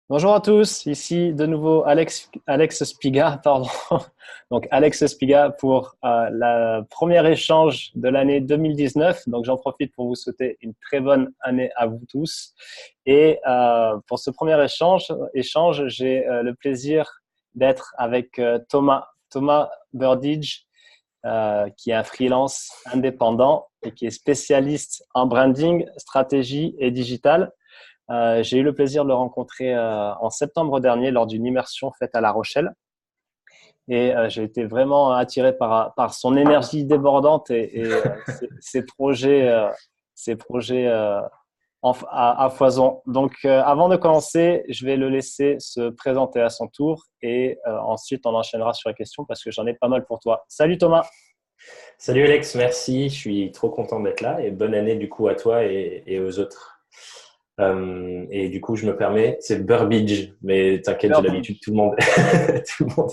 Bonjour à tous, ici de nouveau Alex Spiga, pardon. Donc Alex Spiga pour le premier échange de l'année 2019. Donc j'en profite pour vous souhaiter une très bonne année à vous tous. Et pour ce premier échange, j'ai le plaisir d'être avec Thomas Burdidge, qui est un freelance indépendant et qui est spécialiste en branding, stratégie et digital. J'ai eu le plaisir de le rencontrer en septembre dernier lors d'une immersion faite à La Rochelle. Et j'ai été vraiment attiré par son énergie débordante et ses projets à foison. Donc, avant de commencer, je vais le laisser se présenter à son tour et ensuite on enchaînera sur les questions parce que j'en ai pas mal pour toi. Salut Thomas. Salut Alex, merci. Je suis trop content d'être là et bonne année du coup à toi et aux autres. Et du coup, je me permets, c'est Burbidge, mais t'inquiète, j'ai l'habitude, tout le monde, tout le monde,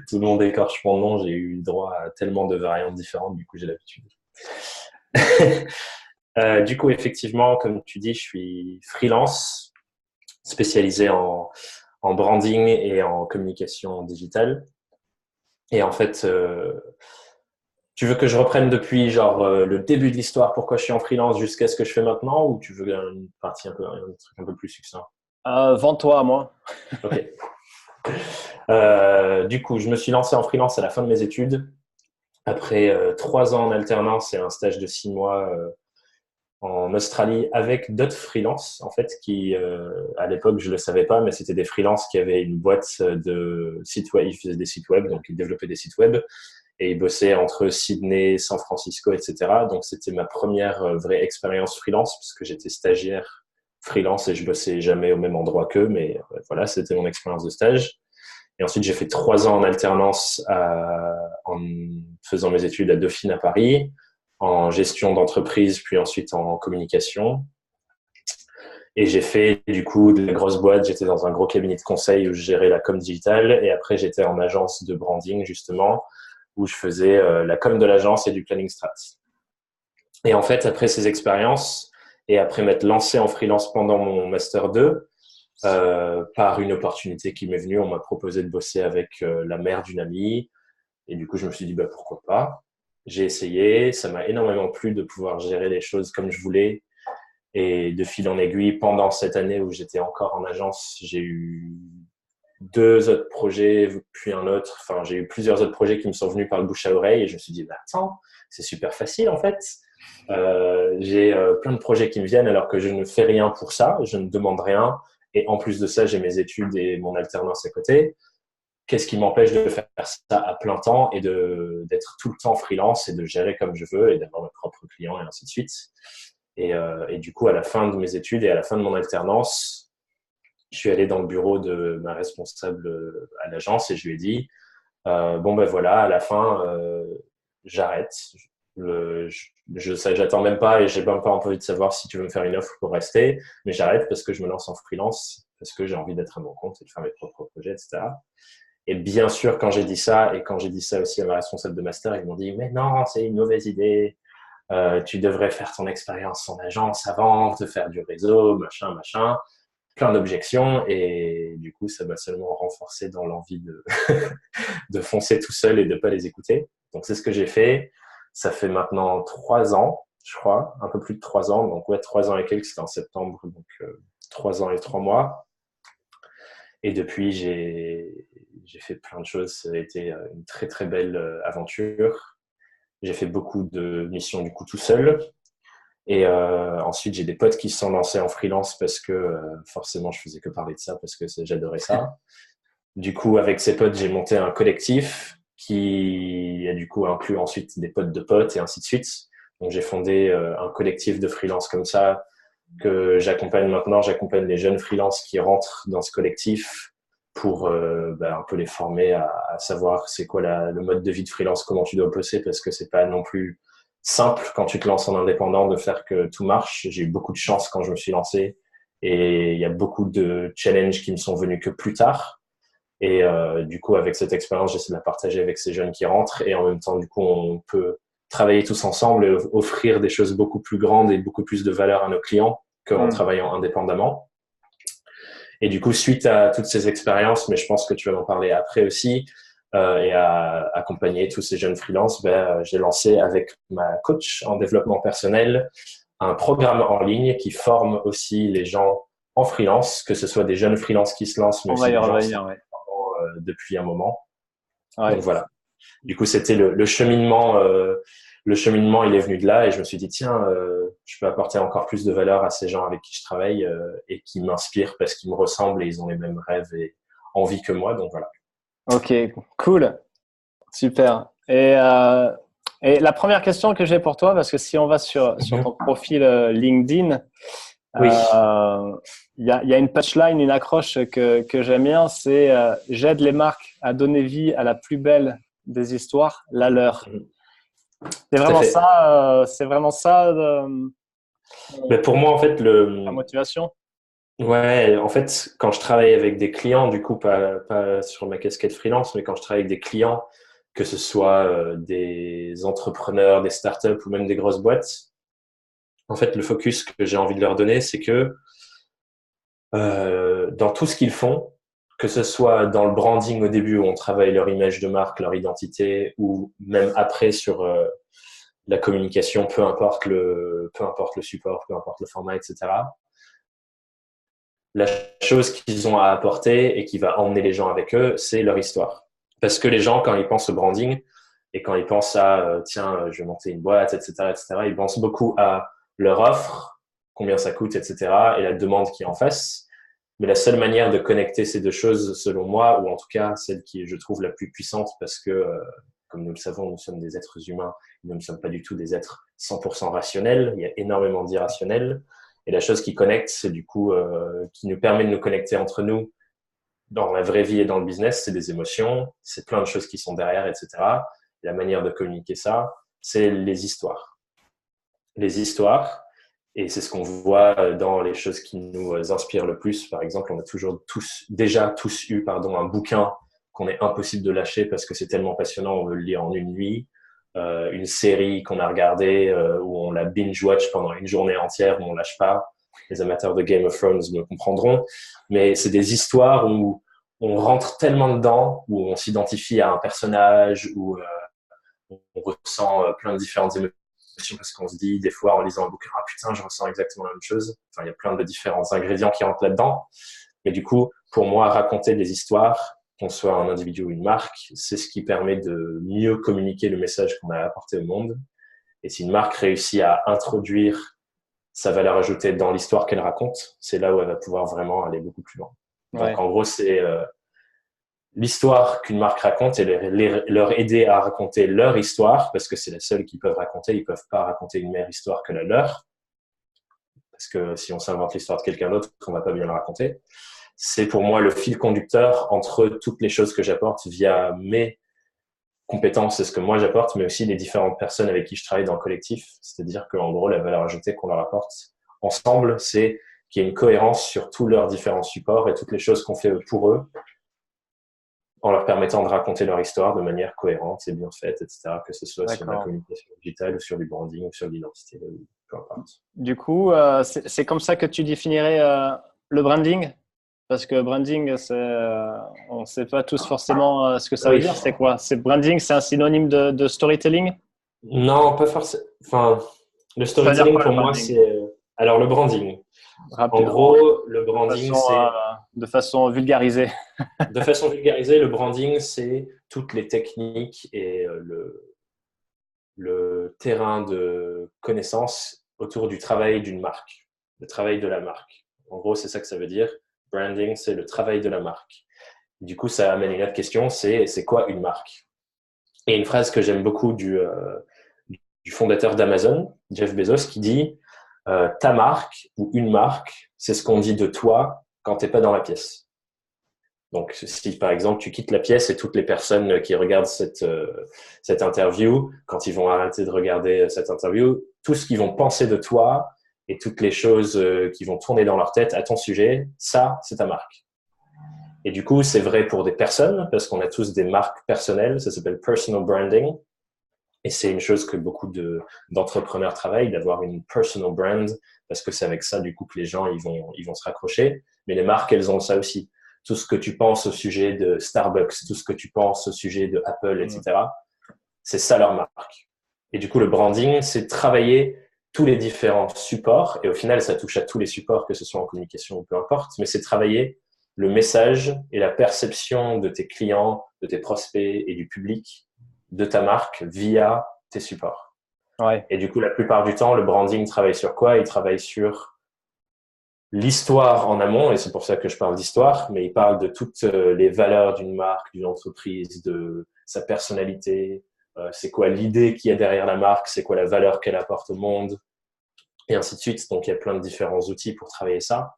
tout le monde écorche mon nom. J'ai eu droit à tellement de variantes différentes, du coup, j'ai l'habitude. Du coup, effectivement, comme tu dis, je suis freelance, spécialisé en branding et en communication digitale. Et en fait, tu veux que je reprenne depuis genre le début de l'histoire, pourquoi je suis en freelance jusqu'à ce que je fais maintenant, ou tu veux une partie un truc un peu plus succinct? Vends-toi à moi. Ok. Du coup, je me suis lancé en freelance à la fin de mes études, après 3 ans en alternance et un stage de 6 mois en Australie avec d'autres freelances, en fait, qui, à l'époque, je le savais pas, mais c'était des freelances qui avaient une boîte de sites web, ils faisaient des sites web, donc ils développaient des sites web, et ils bossaient entre Sydney, San Francisco, etc. Donc, c'était ma première vraie expérience freelance, parce que j'étais stagiaire freelance et je bossais jamais au même endroit qu'eux, mais voilà, c'était mon expérience de stage. Et ensuite, j'ai fait 3 ans en alternance en faisant mes études à Dauphine à Paris, en gestion d'entreprise, puis ensuite en communication. Et j'ai fait du coup de la grosse boîte. J'étais dans un gros cabinet de conseil où je gérais la com digitale. Et après, j'étais en agence de branding, justement, où je faisais la com de l'agence et du planning strat. Et en fait, après ces expériences, et après m'être lancé en freelance pendant mon Master 2, par une opportunité qui m'est venue, on m'a proposé de bosser avec la mère d'une amie. Et du coup, je me suis dit, bah, pourquoi pas. J'ai essayé, ça m'a énormément plu de pouvoir gérer les choses comme je voulais. Et de fil en aiguille, pendant cette année où j'étais encore en agence, j'ai eu 2 autres projets, puis un autre. Enfin, j'ai eu plusieurs autres projets qui me sont venus par le bouche à oreille. Et je me suis dit, bah, attends, c'est super facile en fait. J'ai plein de projets qui me viennent alors que je ne fais rien pour ça, je ne demande rien. Et en plus de ça, j'ai mes études et mon alternance à côté. Qu'est-ce qui m'empêche de faire ça à plein temps et d'être tout le temps freelance et de gérer comme je veux et d'avoir mes propres clients et ainsi de suite. Et du coup, à la fin de mes études et à la fin de mon alternance, je suis allé dans le bureau de ma responsable à l'agence et je lui ai dit, bon ben voilà, à la fin, j'arrête. J'attends même pas et j'ai même pas envie de savoir si tu veux me faire une offre pour rester, mais j'arrête parce que je me lance en freelance, parce que j'ai envie d'être à mon compte et de faire mes propres projets, etc. Et bien sûr, quand j'ai dit ça, et quand j'ai dit ça aussi à ma responsable de master, ils m'ont dit, mais non, c'est une mauvaise idée. Tu devrais faire ton expérience en agence avant, de faire du réseau, machin, machin. Plein d'objections. Et du coup, ça m'a seulement renforcé dans l'envie de foncer tout seul et de pas les écouter. Donc, c'est ce que j'ai fait. Ça fait maintenant 3 ans, je crois, un peu plus de 3 ans. Donc, ouais, 3 ans et quelques, c'était en septembre. Donc, 3 ans et 3 mois. Et depuis, j'ai fait plein de choses. Ça a été une très, très belle aventure. J'ai fait beaucoup de missions du coup tout seul. Et ensuite, j'ai des potes qui se sont lancés en freelance parce que forcément, je faisais que parler de ça parce que j'adorais ça. Du coup, avec ces potes, j'ai monté un collectif qui a du coup inclus ensuite des potes de potes et ainsi de suite. Donc, j'ai fondé un collectif de freelance comme ça que j'accompagne maintenant. J'accompagne les jeunes freelances qui rentrent dans ce collectif pour un peu les former à savoir c'est quoi le mode de vie de freelance, comment tu dois bosser, parce que c'est pas non plus simple quand tu te lances en indépendant de faire que tout marche. J'ai eu beaucoup de chance quand je me suis lancé et il y a beaucoup de challenges qui me sont venus que plus tard. Et du coup, avec cette expérience, j'essaie de la partager avec ces jeunes qui rentrent et en même temps, du coup, on peut travailler tous ensemble et offrir des choses beaucoup plus grandes et beaucoup plus de valeur à nos clients qu'en Hmm. travaillant indépendamment. Et du coup, suite à toutes ces expériences, mais je pense que tu vas m'en parler après aussi, et à accompagner tous ces jeunes freelances, j'ai lancé avec ma coach en développement personnel un programme en ligne qui forme aussi les gens en freelance, que ce soit des jeunes freelances qui se lancent, mais On va aussi y des gens revenir, ouais. depuis un moment. Donc Ouais. voilà. Du coup, c'était le cheminement. Le cheminement, il est venu de là et je me suis dit, tiens, je peux apporter encore plus de valeur à ces gens avec qui je travaille et qui m'inspirent parce qu'ils me ressemblent et ils ont les mêmes rêves et envies que moi. Donc voilà. Ok, cool. Super. Et la première question que j'ai pour toi, parce que si on va sur ton profil LinkedIn, Oui. il y a une punchline, une accroche que j'aime bien, c'est j'aide les marques à donner vie à la plus belle des histoires, la leur. Tout à fait. C'est vraiment ça Mais pour moi, en fait, la motivation. ouais, en fait, quand je travaille avec des clients, du coup, pas sur ma casquette freelance, mais quand je travaille avec des clients, que ce soit des entrepreneurs, des startups ou même des grosses boîtes, en fait, le focus que j'ai envie de leur donner, c'est que dans tout ce qu'ils font, que ce soit dans le branding au début où on travaille leur image de marque, leur identité, ou même après sur la communication, peu importe le support, peu importe le format, etc. La chose qu'ils ont à apporter et qui va emmener les gens avec eux, c'est leur histoire. Parce que les gens, quand ils pensent au branding et quand ils pensent à tiens, je vais monter une boîte, etc., ils pensent beaucoup à leur offre, combien ça coûte, etc., et la demande qui est en face. Mais la seule manière de connecter ces deux choses, selon moi, ou en tout cas celle qui je trouve la plus puissante, parce que, comme nous le savons, nous sommes des êtres humains, nous ne sommes pas du tout des êtres 100% rationnels, il y a énormément d'irrationnels. Et la chose qui connecte, c'est du coup, qui nous permet de nous connecter entre nous dans la vraie vie et dans le business, c'est des émotions, c'est plein de choses qui sont derrière, etc. Et la manière de communiquer ça, c'est les histoires. Les histoires, et c'est ce qu'on voit dans les choses qui nous inspirent le plus. Par exemple, on a déjà tous eu, un bouquin qu'on est impossible de lâcher parce que c'est tellement passionnant, on veut le lire en une nuit. Une série qu'on a regardée où on la binge-watch pendant une journée entière, où on lâche pas. Les amateurs de Game of Thrones me comprendront. Mais c'est des histoires où on rentre tellement dedans, où on s'identifie à un personnage, où on ressent plein de différentes émotions parce qu'on se dit des fois en lisant un bouquin, ah putain, je ressens exactement la même chose. Enfin, il y a plein de différents ingrédients qui rentrent là-dedans. Et du coup, pour moi, raconter des histoires, qu'on soit un individu ou une marque, c'est ce qui permet de mieux communiquer le message qu'on a apporté au monde. Et si une marque réussit à introduire sa valeur ajoutée dans l'histoire qu'elle raconte, c'est là où elle va pouvoir vraiment aller beaucoup plus loin. Donc, Ouais. en gros, c'est l'histoire qu'une marque raconte et leur aider à raconter leur histoire, parce que c'est la seule qu'ils peuvent raconter. Ils peuvent pas raconter une meilleure histoire que la leur, parce que si on s'invente l'histoire de quelqu'un d'autre, on va pas bien la raconter. C'est pour moi le fil conducteur entre toutes les choses que j'apporte via mes compétences et ce que moi j'apporte, mais aussi les différentes personnes avec qui je travaille dans le collectif. C'est-à-dire qu'en gros, la valeur ajoutée qu'on leur apporte ensemble, c'est qu'il y ait une cohérence sur tous leurs différents supports et toutes les choses qu'on fait pour eux, en leur permettant de raconter leur histoire de manière cohérente et bien faite, etc., que ce soit sur de la D'accord. communication digitale ou sur du branding ou sur l'identité, peu importe. Du coup, c'est comme ça que tu définirais le branding? Parce que branding, on ne sait pas tous forcément ce que ça veut Oui. dire. C'est quoi? C'est branding, c'est un synonyme de storytelling? Non, pas forcément. Enfin, le Ça veut dire storytelling quoi le pour moi, branding? c'est. Alors, le branding. En Rapidement, gros, le branding, c'est. de façon vulgarisée. De façon vulgarisée, le branding, c'est toutes les techniques et le terrain de connaissances autour du travail d'une marque, le travail de la marque. En gros, c'est ça que ça veut dire. Branding, c'est le travail de la marque. Du coup, ça amène une autre question, c'est quoi une marque? Et une phrase que j'aime beaucoup du fondateur d'Amazon, Jeff Bezos, qui dit ta marque ou une marque, c'est ce qu'on dit de toi quand t'es pas dans la pièce. Donc, si par exemple tu quittes la pièce et toutes les personnes qui regardent cette interview, quand ils vont arrêter de regarder cette interview, tout ce qu'ils vont penser de toi et toutes les choses qui vont tourner dans leur tête à ton sujet, ça, c'est ta marque. Et du coup, c'est vrai pour des personnes parce qu'on a tous des marques personnelles. Ça s'appelle personal branding. Et c'est une chose que beaucoup d'entrepreneurs travaillent, d'avoir une personal brand, parce que c'est avec ça, du coup, que les gens, ils vont se raccrocher. Mais les marques, elles ont ça aussi. Tout ce que tu penses au sujet de Starbucks, tout ce que tu penses au sujet de Apple, etc., c'est ça leur marque. Et du coup, le branding, c'est travailler tous les différents supports. Et au final, ça touche à tous les supports, que ce soit en communication ou peu importe. Mais c'est travailler le message et la perception de tes clients, de tes prospects et du public de ta marque via tes supports. Ouais. Et du coup, la plupart du temps, le branding travaille sur quoi? Il travaille sur l'histoire en amont, et c'est pour ça que je parle d'histoire, mais il parle de toutes les valeurs d'une marque, d'une entreprise, de sa personnalité, c'est quoi l'idée qu'il y a derrière la marque, c'est quoi la valeur qu'elle apporte au monde, et ainsi de suite. Donc, il y a plein de différents outils pour travailler ça.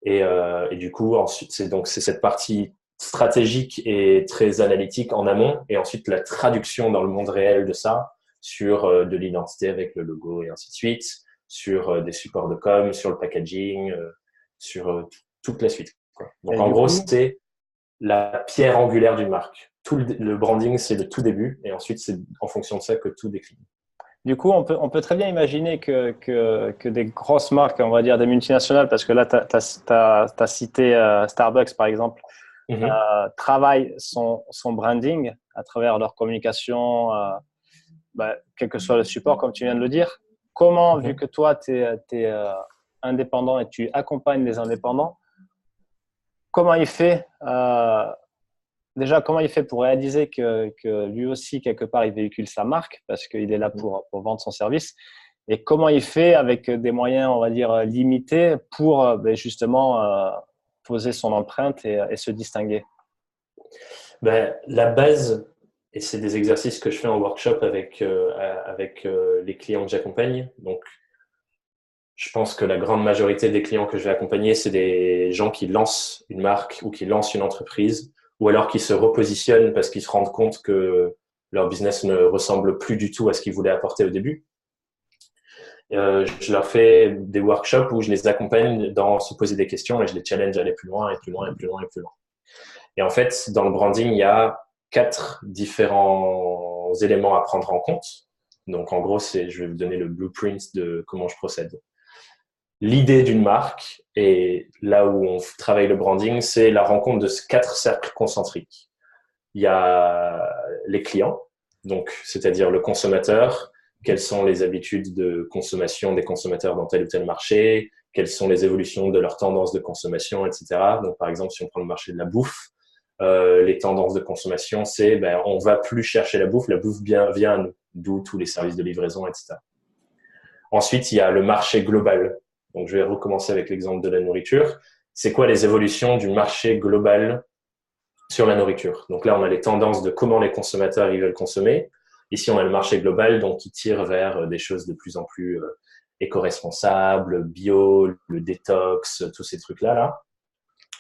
Et du coup, ensuite, c'est cette partie stratégique et très analytique en amont, et ensuite la traduction dans le monde réel de ça sur de l'identité avec le logo et ainsi de suite, sur des supports de com, sur le packaging, sur toute la suite, quoi. Donc, en gros, c'est la pierre angulaire d'une marque. Tout le branding, c'est le tout début, et ensuite, c'est en fonction de ça que tout décline. Du coup, on peut très bien imaginer que des grosses marques, on va dire des multinationales, parce que là, tu as cité Starbucks, par exemple, travaillent son branding à travers leur communication, quel que soit le support, comme tu viens de le dire. Comment, vu que toi, tu es, indépendant et tu accompagnes les indépendants, comment il fait déjà, comment il fait pour réaliser que lui aussi, quelque part, il véhicule sa marque parce qu'il est là pour vendre son service? Et comment il fait avec des moyens, on va dire, limités pour justement poser son empreinte et se distinguer? La base, et c'est des exercices que je fais en workshop avec les clients que j'accompagne. Donc, je pense que la grande majorité des clients que je vais accompagner, c'est des gens qui lancent une marque ou qui lancent une entreprise, ou alors qui se repositionnent parce qu'ils se rendent compte que leur business ne ressemble plus du tout à ce qu'ils voulaient apporter au début. Je leur fais des workshops où je les accompagne dans se poser des questions et je les challenge à aller plus loin et plus loin et plus loin et plus loin. Et en fait, dans le branding, il y a 4 différents éléments à prendre en compte. Donc, en gros, je vais vous donner le blueprint de comment je procède. L'idée d'une marque, et là où on travaille le branding, c'est la rencontre de 4 cercles concentriques. Il y a les clients, donc c'est-à-dire le consommateur, quelles sont les habitudes de consommation des consommateurs dans tel ou tel marché, quelles sont les évolutions de leurs tendances de consommation, etc. Donc, par exemple, si on prend le marché de la bouffe, les tendances de consommation, c'est on va plus chercher la bouffe vient à nous, d'où tous les services de livraison, etc. Ensuite, il y a le marché global. Donc, je vais recommencer avec l'exemple de la nourriture. C'est quoi les évolutions du marché global sur la nourriture? Donc là, on a les tendances de comment les consommateurs ils veulent consommer. Ici, on a le marché global, donc qui tire vers des choses de plus en plus éco-responsables, bio, le détox, tous ces trucs-là. Là.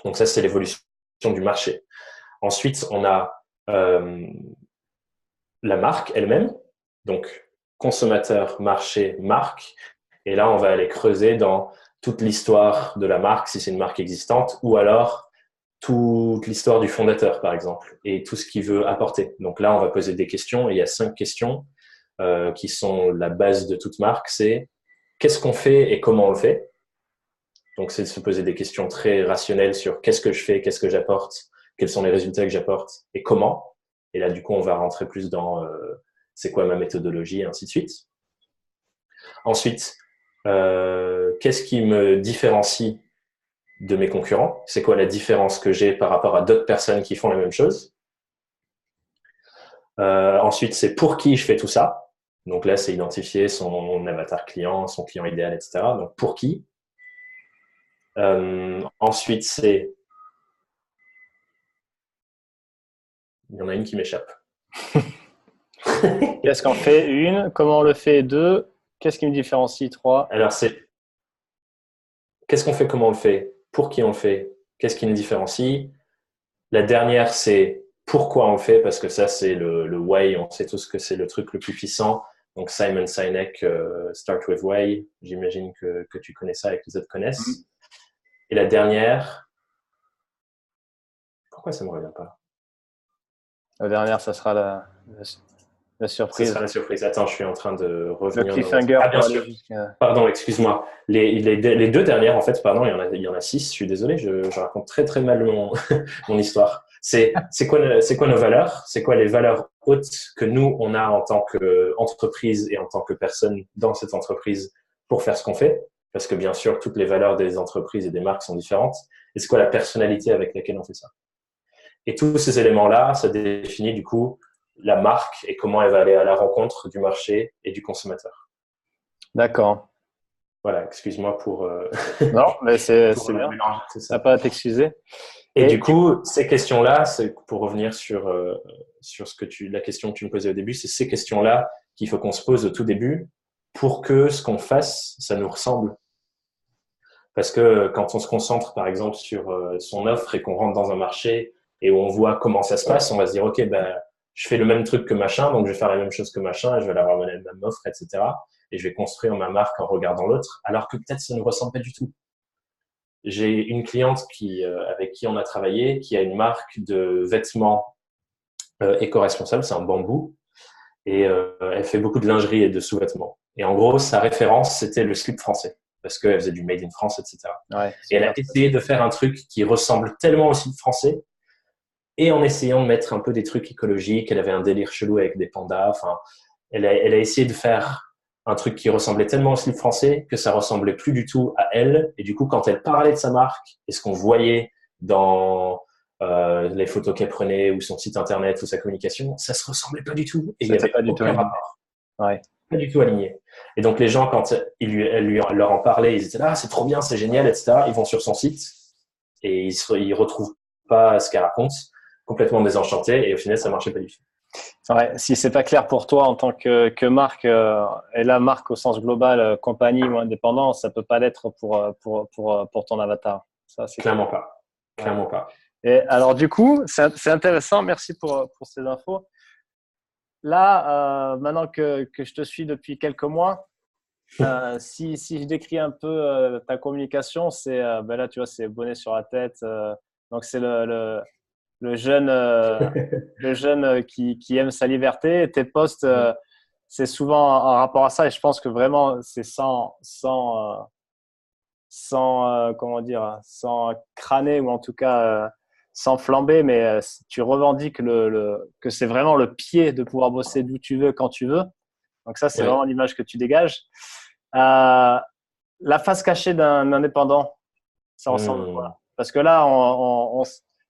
Donc ça, c'est l'évolution du marché. Ensuite, on a la marque elle-même, donc consommateur, marché, marque. Et là, on va aller creuser dans toute l'histoire de la marque, si c'est une marque existante, ou alors toute l'histoire du fondateur, par exemple, et tout ce qu'il veut apporter. Donc là, on va poser des questions, et il y a 5 questions qui sont la base de toute marque. C'est qu'est-ce qu'on fait et comment on le fait? Donc, c'est de se poser des questions très rationnelles sur qu'est-ce que je fais, qu'est-ce que j'apporte, quels sont les résultats que j'apporte et comment. Et là, du coup, on va rentrer plus dans c'est quoi ma méthodologie et ainsi de suite. Ensuite, qu'est-ce qui me différencie de mes concurrents? C'est quoi la différence que j'ai par rapport à d'autres personnes qui font la même chose? Ensuite, c'est pour qui je fais tout ça. Donc là, c'est identifier son avatar client, son client idéal, etc. Donc, pour qui? Ensuite, c'est... Il y en a une qui m'échappe. Qu'est-ce qu'on fait? Une. Comment on le fait? Deux. Qu'est-ce qui me différencie? Trois. Alors, c'est qu'est-ce qu'on fait, comment on le fait, pour qui on le fait, qu'est-ce qui nous différencie. La dernière, c'est pourquoi on le fait, parce que ça, c'est le why. On sait tous que c'est le truc le plus puissant. Donc, Simon Sinek, Start with Why. J'imagine que tu connais ça et que les autres connaissent. Et la dernière, pourquoi ça ne me revient pas? La dernière, ça sera La Ce surprise. sera la surprise. Attends, je suis en train de Le revenir dans notre... cliffhanger Ah, bien pour aller sûr. jusqu'à… Pardon, excuse-moi. Les deux dernières, en fait, pardon, il y en a six. Je suis désolé, je raconte très très mal mon histoire. C'est quoi nos valeurs? C'est quoi les valeurs hautes que nous, on a en tant qu'entreprise et en tant que personne dans cette entreprise pour faire ce qu'on fait? Parce que bien sûr, toutes les valeurs des entreprises et des marques sont différentes. Et c'est quoi la personnalité avec laquelle on fait ça? Et tous ces éléments-là, ça définit du coup la marque et comment elle va aller à la rencontre du marché et du consommateur. D'accord. Voilà, excuse-moi pour, Non, mais c'est bien. mélanger tout T'as ça. pas à t'excuser. Et du Et du coup, ces questions-là, c'est pour revenir sur la question que tu me posais au début, c'est ces questions-là qu'il faut qu'on se pose au tout début pour que ce qu'on fasse, ça nous ressemble. Parce que quand on se concentre, par exemple, sur son offre et qu'on rentre dans un marché et où on voit comment ça se passe, on va se dire, OK, ben, je fais le même truc que machin, donc je vais faire la même chose que machin, et je vais avoir la même offre, etc. Et je vais construire ma marque en regardant l'autre, alors que peut-être ça ne ressemble pas du tout. J'ai une cliente avec qui on a travaillé, qui a une marque de vêtements éco-responsables, c'est un bambou, et elle fait beaucoup de lingerie et de sous-vêtements. Et en gros, sa référence, c'était le slip français, parce qu'elle faisait du made in France, etc. ouais, Et elle a super. essayé de faire un truc qui ressemble tellement au slip français, et en essayant de mettre un peu des trucs écologiques. Elle avait un délire chelou avec des pandas. Enfin, elle a essayé de faire un truc qui ressemblait tellement au slip français que ça ressemblait plus du tout à elle. Et du coup, quand elle parlait de sa marque et ce qu'on voyait dans les photos qu'elle prenait ou son site internet ou sa communication, ça se ressemblait pas du tout et il y C'était avait pas du tout aucun aligné. rapport, Ouais. pas du tout aligné. Et donc les gens, quand elle leur en parlait, ils étaient là, ah, c'est trop bien, c'est génial, etc. Ils vont sur son site et ils retrouvent pas ce qu'elle raconte, complètement désenchantés, et au final ça marchait pas du tout. Ouais, si c'est pas clair pour toi en tant que marque, et la marque au sens global, compagnie ou indépendant, ça peut pas l'être pour ton avatar. Ça, c'est clair. Clairement pas, Ouais. clairement pas. Et alors, du coup, c'est intéressant. Merci pour ces infos. Là, maintenant que je te suis depuis quelques mois, si je décris un peu ta communication, ben là, tu vois, c'est bonnet sur la tête. Donc, c'est le jeune, le jeune qui aime sa liberté. Tes posts, c'est souvent en rapport à ça. Et je pense que vraiment, c'est sans comment dire, sans crâner ou en tout cas sans flamber, mais tu revendiques que c'est vraiment le pied de pouvoir bosser d'où tu veux, quand tu veux. Donc ça, c'est Ouais. vraiment l'image que tu dégages. Euh, la face cachée d'un indépendant, ça ressemble à Hmm. quoi? Parce que là,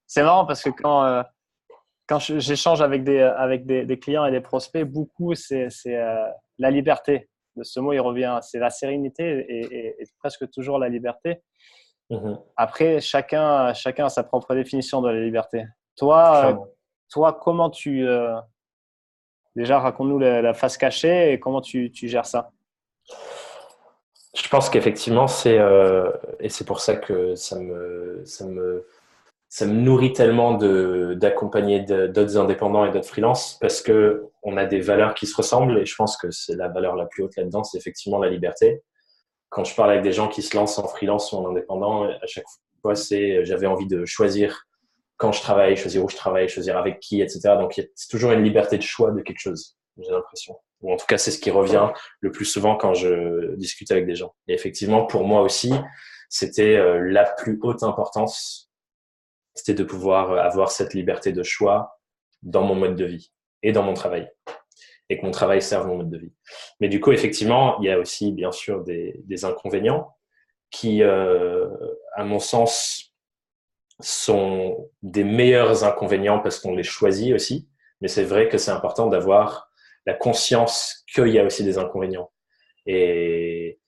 c'est marrant parce que quand j'échange avec des clients et des prospects, beaucoup, c'est la liberté. De ce mot, il revient. C'est la sérénité et presque toujours la liberté. Mhm. Après, chacun a sa propre définition de la liberté. Toi, Clairement. toi comment déjà, raconte-nous la face cachée et comment tu gères ça. Je pense qu'effectivement, et c'est pour ça que ça me nourrit tellement d'accompagner d'autres indépendants et d'autres freelances parce que on a des valeurs qui se ressemblent et je pense que c'est la valeur la plus haute là-dedans, c'est effectivement la liberté. Quand je parle avec des gens qui se lancent en freelance ou en indépendant, à chaque fois, j'avais envie de choisir quand je travaille, choisir où je travaille, choisir avec qui, etc. Donc, c'est toujours une liberté de choix de quelque chose, j'ai l'impression. Ou en tout cas, c'est ce qui revient le plus souvent quand je discute avec des gens. Et effectivement, pour moi aussi, c'était la plus haute importance, c'était de pouvoir avoir cette liberté de choix dans mon mode de vie et dans mon travail. Et que mon travail serve mon mode de vie. Mais du coup, effectivement, il y a aussi, bien sûr, des inconvénients qui, à mon sens, sont des meilleurs inconvénients parce qu'on les choisit aussi. Mais c'est vrai que c'est important d'avoir la conscience qu'il y a aussi des inconvénients. Et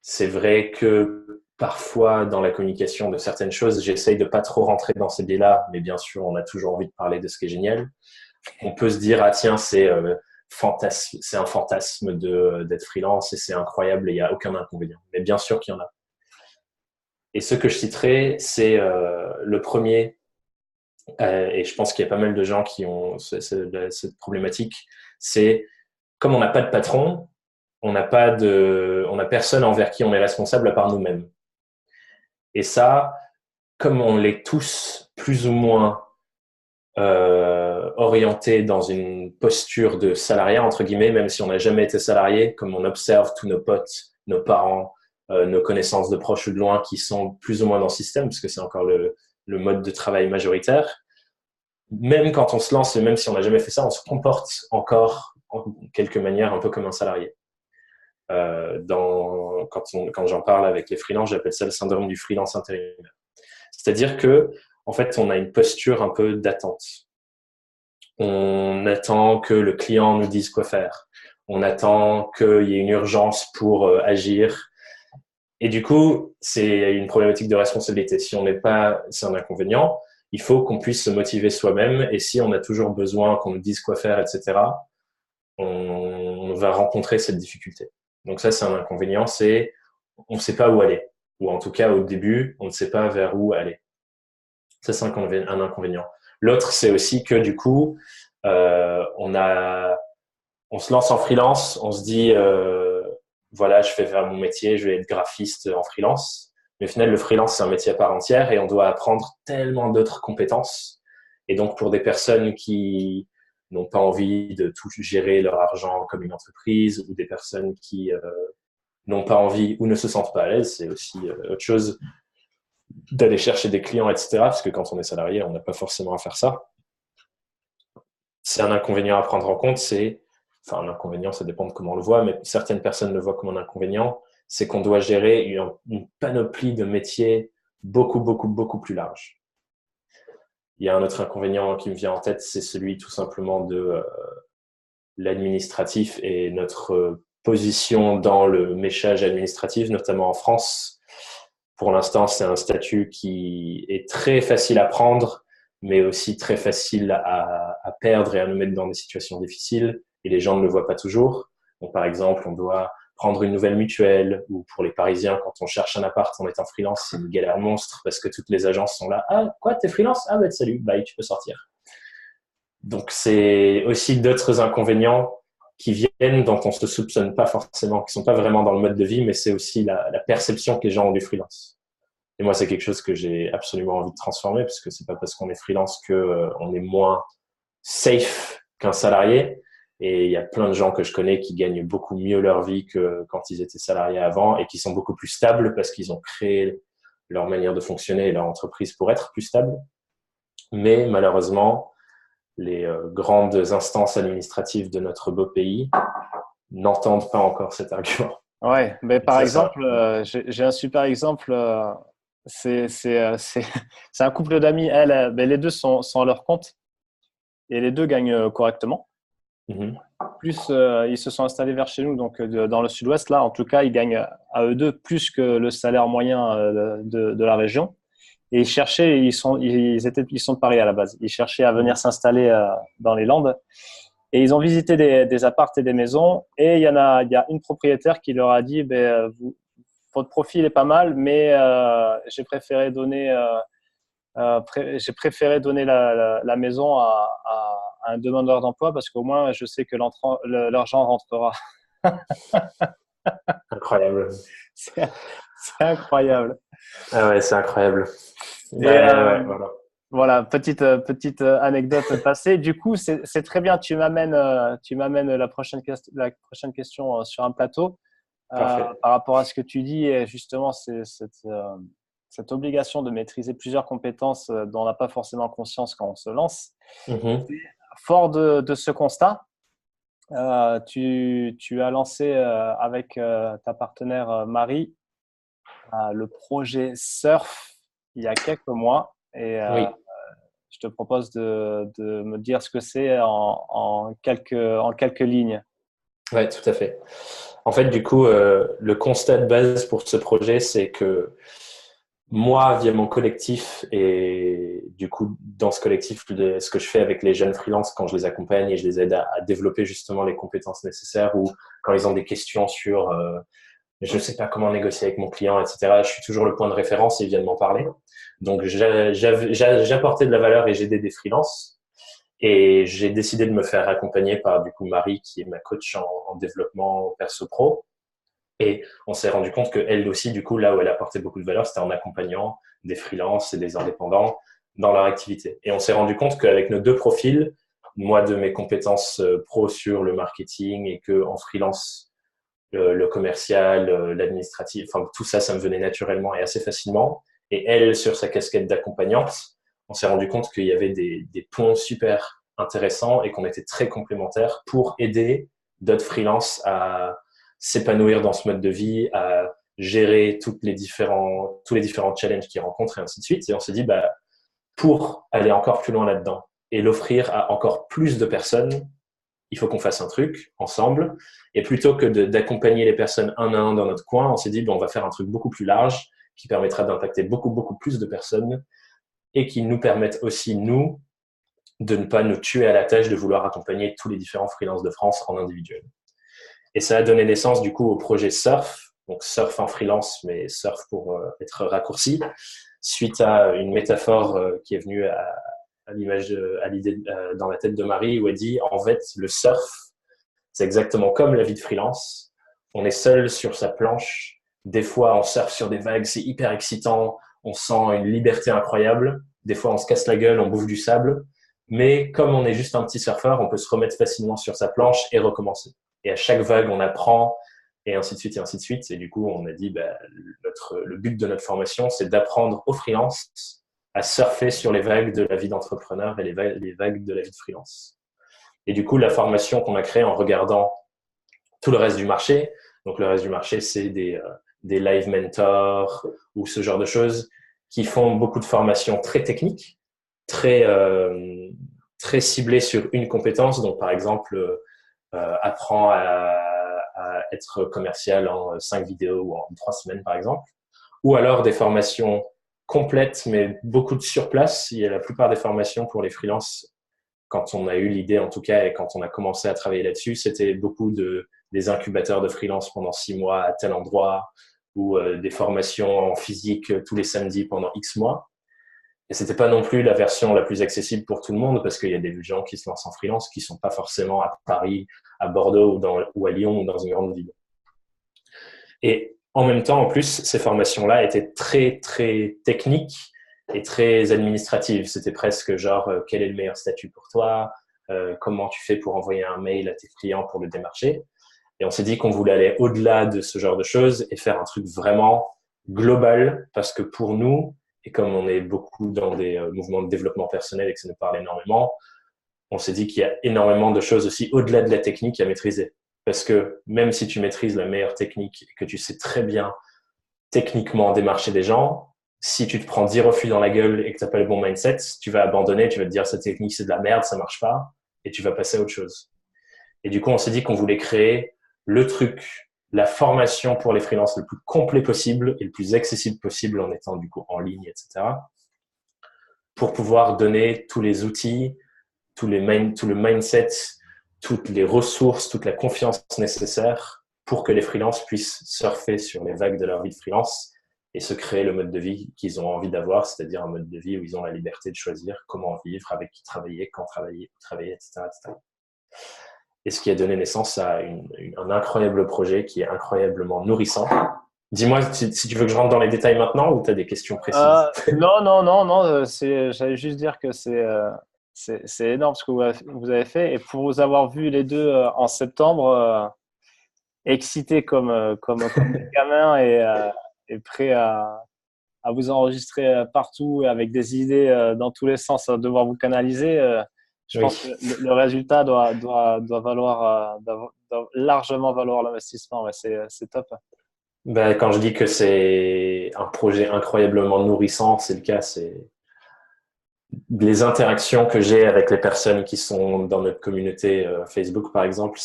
c'est vrai que parfois, dans la communication de certaines choses, j'essaye de pas trop rentrer dans ces biais-là, mais bien sûr, on a toujours envie de parler de ce qui est génial. On peut se dire, ah tiens, c'est un fantasme d'être freelance et c'est incroyable et il n'y a aucun inconvénient. Mais bien sûr qu'il y en a. Et ce que je citerai, c'est le premier, et je pense qu'il y a pas mal de gens qui ont cette problématique, c'est comme on n'a pas de patron, on n'a personne envers qui on est responsable à part nous-mêmes. Et ça, comme on l'est tous plus ou moins orientés dans une posture de salariat, entre guillemets, même si on n'a jamais été salarié, comme on observe tous nos potes, nos parents, nos connaissances de proches ou de loin qui sont plus ou moins dans le système, parce que c'est encore le mode de travail majoritaire. Même quand on se lance, et même si on n'a jamais fait ça, on se comporte encore en quelque manière un peu comme un salarié. Quand j'en parle avec les freelances, j'appelle ça le syndrome du freelance intérimaire. C'est-à-dire que, en fait, on a une posture un peu d'attente. On attend que le client nous dise quoi faire. On attend qu'il y ait une urgence pour agir. Et du coup, c'est une problématique de responsabilité. Si on n'est pas, c'est un inconvénient. Il faut qu'on puisse se motiver soi-même. Et si on a toujours besoin qu'on nous dise quoi faire, etc., on va rencontrer cette difficulté. Donc ça, c'est un inconvénient. C'est on ne sait pas où aller. Ou en tout cas, au début, on ne sait pas vers où aller. Ça, c'est un inconvénient. L'autre, c'est aussi que du coup, on se lance en freelance, on se dit, voilà, je vais faire mon métier, je vais être graphiste en freelance. Mais au final, le freelance, c'est un métier à part entière et on doit apprendre tellement d'autres compétences. Et donc, pour des personnes qui n'ont pas envie de tout gérer leur argent comme une entreprise ou des personnes qui n'ont pas envie ou ne se sentent pas à l'aise, c'est aussi autre chose d'aller chercher des clients, etc. Parce que quand on est salarié, on n'a pas forcément à faire ça. C'est un inconvénient à prendre en compte, un inconvénient, ça dépend de comment on le voit, mais certaines personnes le voient comme un inconvénient, c'est qu'on doit gérer une panoplie de métiers beaucoup, beaucoup, beaucoup plus large. Il y a un autre inconvénient qui me vient en tête, c'est celui tout simplement de l'administratif et notre position dans le méchage administratif, notamment en France. Pour l'instant, c'est un statut qui est très facile à prendre, mais aussi très facile à perdre et à nous mettre dans des situations difficiles. Et les gens ne le voient pas toujours. Donc, par exemple, on doit prendre une nouvelle mutuelle, ou pour les Parisiens, quand on cherche un appart en étant freelance, c'est une galère monstre parce que toutes les agences sont là. Ah, quoi, t'es freelance? Ah, bah, salut, bye, tu peux sortir. Donc, c'est aussi d'autres inconvénients qui viennent, dont on ne se soupçonne pas forcément, qui ne sont pas vraiment dans le mode de vie, mais c'est aussi la perception que les gens ont du freelance. Et moi, c'est quelque chose que j'ai absolument envie de transformer, parce que c'est pas parce qu'on est freelance qu'on est moins safe qu'un salarié. Et il y a plein de gens que je connais qui gagnent beaucoup mieux leur vie que quand ils étaient salariés avant et qui sont beaucoup plus stables parce qu'ils ont créé leur manière de fonctionner et leur entreprise pour être plus stable. Mais malheureusement, les grandes instances administratives de notre beau pays n'entendent pas encore cet argument. Ouais, mais par exemple, j'ai un super exemple. C'est un couple d'amis. Ben, les deux sont à leur compte et les deux gagnent correctement. Mm-hmm. Plus ils se sont installés vers chez nous, donc dans le sud-ouest, là, en tout cas, ils gagnent à eux deux plus que le salaire moyen de la région. Et ils cherchaient, ils sont de Paris à la base. Ils cherchaient à venir s'installer dans les Landes. Et ils ont visité des apparts et des maisons. Et il y a une propriétaire qui leur a dit, votre profil est pas mal, mais j'ai préféré donner la maison à un demandeur d'emploi parce qu'au moins je sais que l'argent rentrera. Incroyable. C'est incroyable. Ah ouais, c'est incroyable. Et Ouais, voilà. voilà, petite anecdote passée. Du coup, c'est très bien. Tu m'amènes la prochaine question sur un plateau. Par rapport à ce que tu dis, et justement, c'est cette obligation de maîtriser plusieurs compétences dont on n'a pas forcément conscience quand on se lance. Mm-hmm. Fort de ce constat, tu as lancé avec ta partenaire Marie le projet Surf il y a quelques mois. Et Oui. je te propose de me dire ce que c'est en quelques lignes. Ouais, tout à fait. En fait, du coup, le constat de base pour ce projet, c'est que moi, via mon collectif, et du coup, dans ce collectif, ce que je fais avec les jeunes freelances quand je les accompagne et je les aide à développer justement les compétences nécessaires ou quand ils ont des questions sur je ne sais pas comment négocier avec mon client, etc., je suis toujours le point de référence et ils viennent m'en parler. Donc, j'apportais de la valeur et j'aidais des freelances. Et j'ai décidé de me faire accompagner par du coup Marie, qui est ma coach en développement perso pro. Et on s'est rendu compte qu'elle aussi, du coup, là où elle apportait beaucoup de valeur, c'était en accompagnant des freelances et des indépendants dans leur activité. Et on s'est rendu compte qu'avec nos deux profils, moi de mes compétences pro sur le marketing et que en freelance, le commercial, l'administratif, enfin tout ça, ça me venait naturellement et assez facilement. Et elle, sur sa casquette d'accompagnante, on s'est rendu compte qu'il y avait des ponts super intéressants et qu'on était très complémentaires pour aider d'autres freelances à s'épanouir dans ce mode de vie, à gérer tous les différents challenges qu'ils rencontrent et ainsi de suite. Et on s'est dit, bah, pour aller encore plus loin là-dedans et l'offrir à encore plus de personnes, il faut qu'on fasse un truc ensemble. Et plutôt que d'accompagner les personnes un à un dans notre coin, on s'est dit, bon, on va faire un truc beaucoup plus large qui permettra d'impacter beaucoup, beaucoup plus de personnes et qui nous permettent aussi, nous, de ne pas nous tuer à la tâche de vouloir accompagner tous les différents freelances de France en individuel. Et ça a donné naissance, du coup, au projet Surf, donc Surf en freelance, mais Surf pour être raccourci, suite à une métaphore qui est venue à l'image, à l'idée dans la tête de Marie, où elle dit, en fait, le surf, c'est exactement comme la vie de freelance. On est seul sur sa planche. Des fois, on surfe sur des vagues, c'est hyper excitant. On sent une liberté incroyable. Des fois, on se casse la gueule, on bouffe du sable. Mais comme on est juste un petit surfeur, on peut se remettre facilement sur sa planche et recommencer. Et à chaque vague, on apprend, et ainsi de suite, et ainsi de suite. Et du coup, on a dit, bah, le but de notre formation, c'est d'apprendre aux freelances à surfer sur les vagues de la vie d'entrepreneur et les vagues de la vie de freelance. Et du coup, la formation qu'on a créée en regardant tout le reste du marché, donc le reste du marché, c'est des live mentors ou ce genre de choses qui font beaucoup de formations très techniques, très ciblées sur une compétence. Donc, par exemple, apprends à être commercial en 5 vidéos ou en 3 semaines, par exemple. Ou alors des formations complètes, mais beaucoup de surplace. Il y a la plupart des formations pour les freelances, quand on a eu l'idée en tout cas et quand on a commencé à travailler là-dessus, c'était beaucoup des incubateurs de freelance pendant 6 mois à tel endroit ou des formations en physique tous les samedis pendant X mois. Et c'était pas non plus la version la plus accessible pour tout le monde parce qu'il y a des gens qui se lancent en freelance qui sont pas forcément à Paris, à Bordeaux ou à Lyon ou dans une grande ville. Et en même temps, en plus, ces formations-là étaient très, très techniques et très administratives. C'était presque genre, quel est le meilleur statut pour toi? Comment tu fais pour envoyer un mail à tes clients pour le démarcher? Et on s'est dit qu'on voulait aller au-delà de ce genre de choses et faire un truc vraiment global parce que pour nous, et comme on est beaucoup dans des mouvements de développement personnel et que ça nous parle énormément, on s'est dit qu'il y a énormément de choses aussi au-delà de la technique à maîtriser. Parce que même si tu maîtrises la meilleure technique et que tu sais très bien techniquement démarcher des gens, si tu te prends 10 refus dans la gueule et que tu n'as pas le bon mindset, tu vas abandonner, tu vas te dire cette technique c'est de la merde, ça marche pas, et tu vas passer à autre chose. Et du coup, on s'est dit qu'on voulait créer le truc, la formation pour les freelances le plus complet possible et le plus accessible possible en étant du coup en ligne, etc. pour pouvoir donner tous les outils, tout le mindset, toutes les ressources, toute la confiance nécessaire pour que les freelances puissent surfer sur les vagues de leur vie de freelance et se créer le mode de vie qu'ils ont envie d'avoir, c'est-à-dire un mode de vie où ils ont la liberté de choisir comment vivre, avec qui travailler, quand travailler, où travailler, etc., etc. Et ce qui a donné naissance à un incroyable projet qui est incroyablement nourrissant. Dis-moi si tu veux que je rentre dans les détails maintenant ou tu as des questions précises. Non, non, non, non. J'allais juste dire que c'est énorme ce que vous avez fait. Et pour vous avoir vu les deux en septembre, excités comme des gamins et prêts à vous enregistrer partout avec des idées dans tous les sens, à devoir vous canaliser, je Oui. pense que le résultat doit valoir, doit largement valoir l'investissement. Ouais, c'est top. Ben, quand je dis que c'est un projet incroyablement nourrissant, c'est le cas. C'est les interactions que j'ai avec les personnes qui sont dans notre communauté Facebook, par exemple,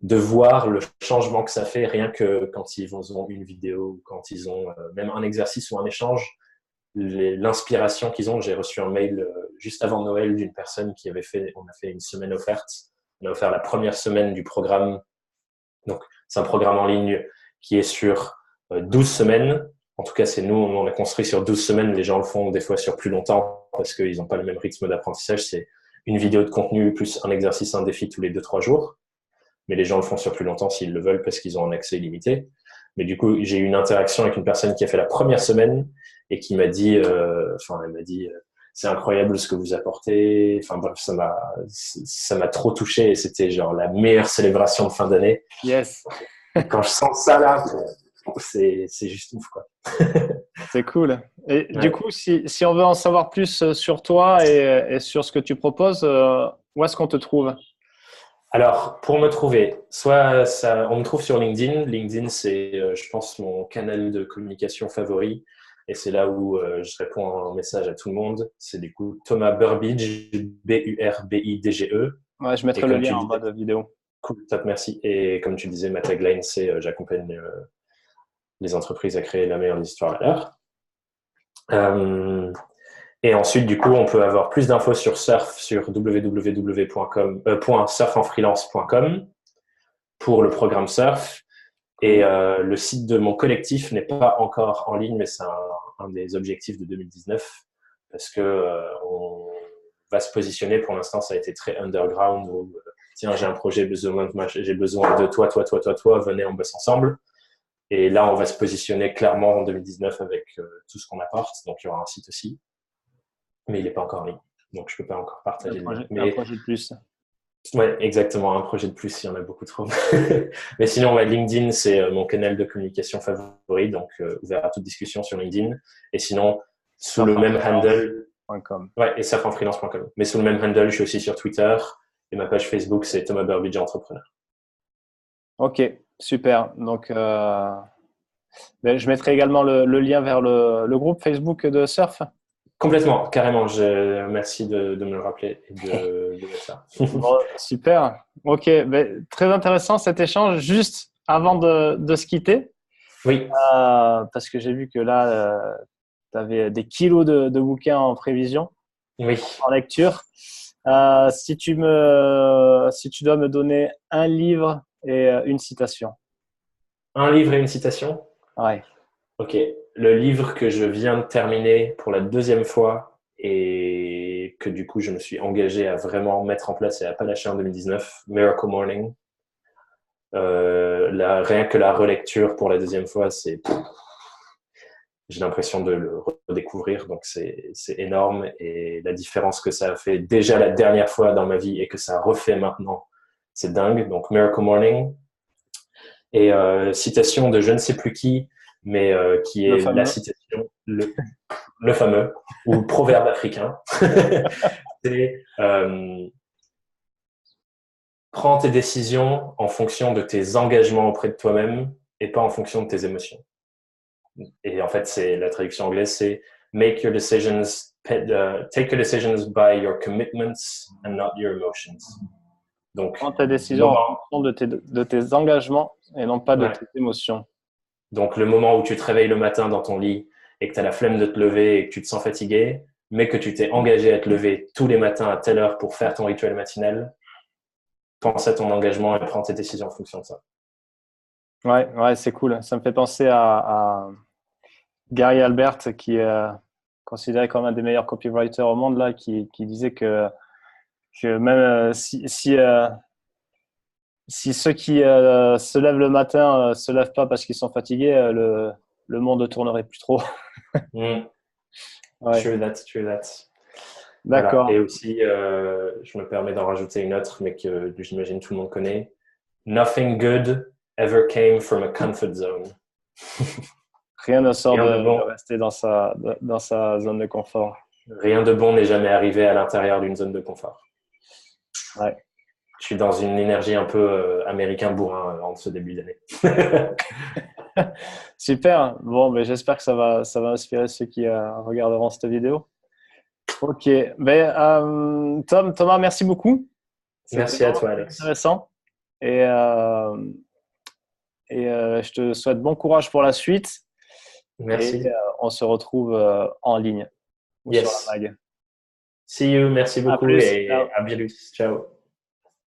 de voir le changement que ça fait rien que quand ils ont une vidéo, quand ils ont même un exercice ou un échange, l'inspiration qu'ils ont. J'ai reçu un mail juste avant Noël d'une personne qui on a fait une semaine offerte. On a offert la première semaine du programme. Donc, c'est un programme en ligne qui est sur 12 semaines. En tout cas, c'est nous, on a construit sur 12 semaines. Les gens le font des fois sur plus longtemps parce qu'ils n'ont pas le même rythme d'apprentissage. C'est une vidéo de contenu plus un exercice, un défi tous les 2-3 jours. Mais les gens le font sur plus longtemps s'ils le veulent parce qu'ils ont un accès illimité. Mais du coup, j'ai eu une interaction avec une personne qui a fait la première semaine et qui m'a dit, elle m'a dit, c'est incroyable ce que vous apportez. Enfin bref, ça m'a trop touché et c'était genre la meilleure célébration de fin d'année. Yes. Et quand je sens ça là, c'est juste ouf, quoi. C'est cool. Et du Ouais. coup, si on veut en savoir plus sur toi et sur ce que tu proposes, où est-ce qu'on te trouve? Alors, pour me trouver, on me trouve sur LinkedIn. LinkedIn, c'est, je pense, mon canal de communication favori. Et c'est là où je réponds en message à tout le monde. C'est du coup Thomas Burbidge, Burbidge. Ouais, je Et mettrai le comme lien tu en bas disais, de vidéo. cool, top, merci. Et comme tu disais, ma tagline, c'est j'accompagne les entreprises à créer la meilleure des histoires à l'heure. Et ensuite, du coup, on peut avoir plus d'infos sur Surf sur www.surfenfreelance.com pour le programme Surf. Et le site de mon collectif n'est pas encore en ligne, mais c'est un des objectifs de 2019 parce que on va se positionner. Pour l'instant, ça a été très underground. Où, tiens, j'ai un projet, j'ai besoin de toi, venez, on bosse ensemble. Et là, on va se positionner clairement en 2019 avec tout ce qu'on apporte. Donc, il y aura un site aussi, mais il n'est pas encore en ligne. Donc, je ne peux pas encore partager le lien. Un Mais projet de plus. ouais, exactement. Un projet de plus, il y en a beaucoup trop. Mais sinon, ouais, LinkedIn, c'est mon canal de communication favori. Donc, ouvert à toute discussion sur LinkedIn. Et sinon, sous le même handle, Surfenfreelance.com. ouais, et surfenfreelance.com. Mais sous le même handle, je suis aussi sur Twitter. Et ma page Facebook, c'est Thomas Burbidge Entrepreneur. Ok, super. Donc, ben, je mettrai également le lien vers le groupe Facebook de Surf. Complètement, carrément. Merci de me le rappeler et de mettre ça. Bon, super. Ok, ben, très intéressant cet échange. Juste avant de se quitter, Oui, parce que j'ai vu que là, tu avais des kilos de bouquins en prévision, oui. en lecture. Si tu dois me donner un livre et une citation. Un livre et une citation. Ouais. Ok. Le livre que je viens de terminer pour la deuxième fois et que du coup je me suis engagé à vraiment mettre en place et à pas lâcher en 2019, Miracle Morning. Rien que la relecture pour la deuxième fois, j'ai l'impression de le redécouvrir, donc c'est énorme et la différence que ça a fait déjà la dernière fois dans ma vie et que ça refait maintenant, c'est dingue. Donc Miracle Morning et citation de je ne sais plus qui, mais qui Le est la fameux. citation, le fameux ou proverbe africain. C'est prends tes décisions en fonction de tes engagements auprès de toi-même et pas en fonction de tes émotions. Et en fait, c'est la traduction anglaise, c'est make your decisions, take your decisions by your commitments and not your emotions. Donc, Prends ta le décision en moment, fonction de tes engagements et non pas de ouais. tes émotions. Donc, le moment où tu te réveilles le matin dans ton lit et que tu as la flemme de te lever et que tu te sens fatigué, mais que tu t'es engagé à te lever tous les matins à telle heure pour faire ton rituel matinal, pense à ton engagement et prends tes décisions en fonction de ça. Ouais, ouais, c'est cool. Ça me fait penser à Gary Albert, qui est considéré comme un des meilleurs copywriters au monde, là, qui disait que même si ceux qui se lèvent le matin se lèvent pas parce qu'ils sont fatigués, le monde ne tournerait plus trop. Mm. Ouais, True that, true that. Voilà. Et d'accord. aussi, je me permets d'en rajouter une autre, mais que j'imagine tout le monde connaît. Nothing good ever came from a comfort zone. Rien ne sort Rien de de bon, rester dans sa zone de confort. rien de bon n'est jamais arrivé à l'intérieur d'une zone de confort. Ouais. Je suis dans une énergie un peu américain bourrin en ce début d'année. Super. Bon, ben, j'espère que ça va inspirer ceux qui regarderont cette vidéo. Ok. Ben, Thomas, merci beaucoup. C'était Merci à vraiment toi, très Alex. intéressant. Et, euh, je te souhaite bon courage pour la suite. Et Merci. on se retrouve en ligne ou sur la Yes. mag. See you. Merci À beaucoup plus. et Ciao. à bientôt. Ciao.